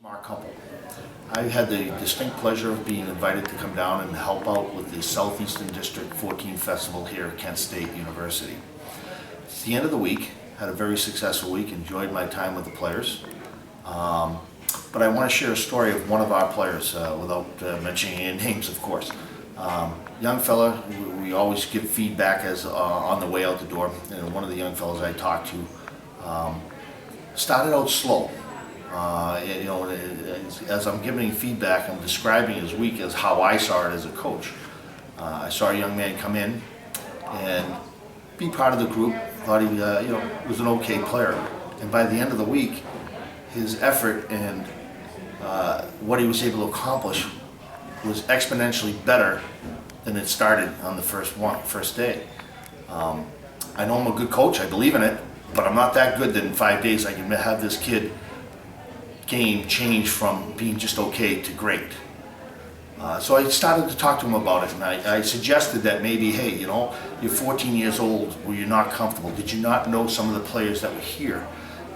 Kumple. I had the distinct pleasure of being invited to come down and help out with the Southeastern District 14 Festival here at Kent State University. It's the end of the week, had a very successful week, enjoyed my time with the players. But I want to share a story of one of our players, without mentioning any names, of course. Young fella, we always give feedback as on the way out the door. And one of the young fellas I talked to started out slow. As I'm giving feedback, I'm describing his week as how I saw it as a coach. I saw a young man come in and be part of the group. Thought he, was an okay player, and by the end of the week, his effort and what he was able to accomplish was exponentially better than it started on the first day. I know I'm a good coach. I believe in it, but I'm not that good that in 5 days I can have this kid game change from being just okay to great. So I started to talk to him about it, and I suggested that maybe, hey, you're 14 years old, were you not comfortable? Did you not know some of the players that were here?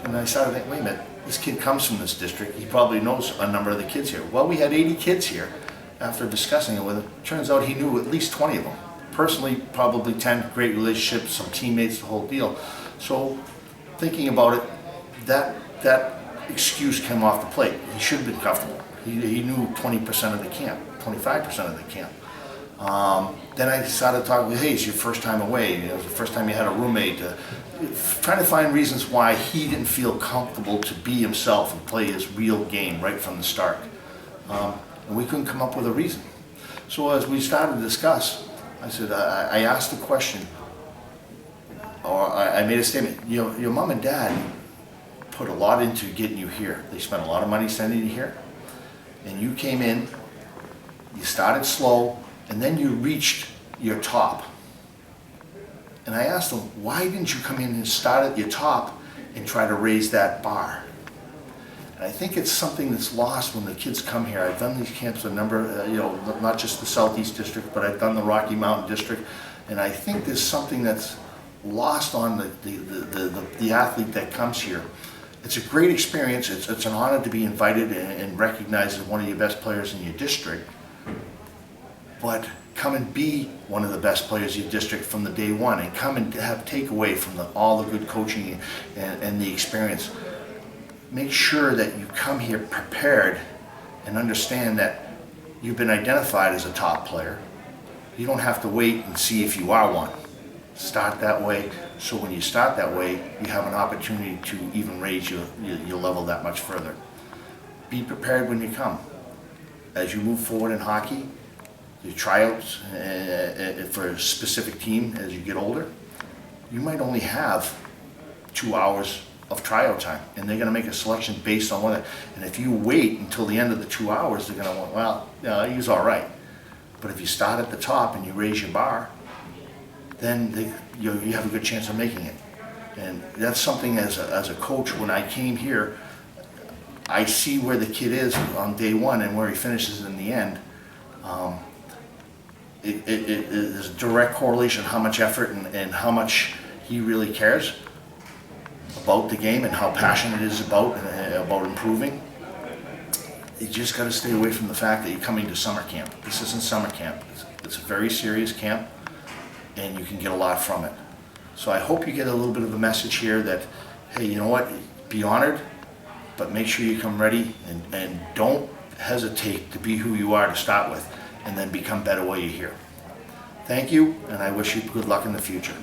And I started thinking, wait a minute, this kid comes from this district, he probably knows a number of the kids here. Well, we had 80 kids here. After discussing it with him, turns out he knew at least 20 of them. Personally, probably 10, great relationships, some teammates, the whole deal. So thinking about it, that excuse came off the plate. He should have been comfortable. He knew 20% of the camp, 25% of the camp. Then I started talking, hey, it's your first time away. It was the first time you had a roommate. Trying to find reasons why he didn't feel comfortable to be himself and play his real game right from the start. And we couldn't come up with a reason. So as we started to discuss, I said, I asked the question, or I made a statement, your mom and dad put a lot into getting you here. They spent a lot of money sending you here. And you came in, you started slow, and then you reached your top. And I asked them, why didn't you come in and start at your top and try to raise that bar? And I think it's something that's lost when the kids come here. I've done these camps a number, not just the Southeast District, but I've done the Rocky Mountain District. And I think there's something that's lost on the athlete that comes here. It's a great experience. It's an honor to be invited and recognized as one of your best players in your district. But come and be one of the best players in your district from the day one, and come and have takeaway from all the good coaching and the experience. Make sure that you come here prepared and understand that you've been identified as a top player. You don't have to wait and see if you are one. Start that way, so when you start that way, you have an opportunity to even raise your level that much further. Be prepared when you come. As you move forward in hockey, your tryouts for a specific team as you get older, you might only have 2 hours of tryout time, and they're going to make a selection based on whether. And if you wait until the end of the 2 hours, they're going to want, well, he's all right. But if you start at the top and you raise your bar, then you have a good chance of making it. And that's something as a coach, when I came here, I see where the kid is on day one and where he finishes in the end. There's a direct correlation how much effort and how much he really cares about the game and how passionate it is about improving. You just got to stay away from the fact that you're coming to summer camp. This isn't summer camp. It's a very serious camp, and you can get a lot from it. So I hope you get a little bit of a message here that, hey, you know what, be honored, but make sure you come ready, and don't hesitate to be who you are to start with, and then become better while you're here. Thank you, and I wish you good luck in the future.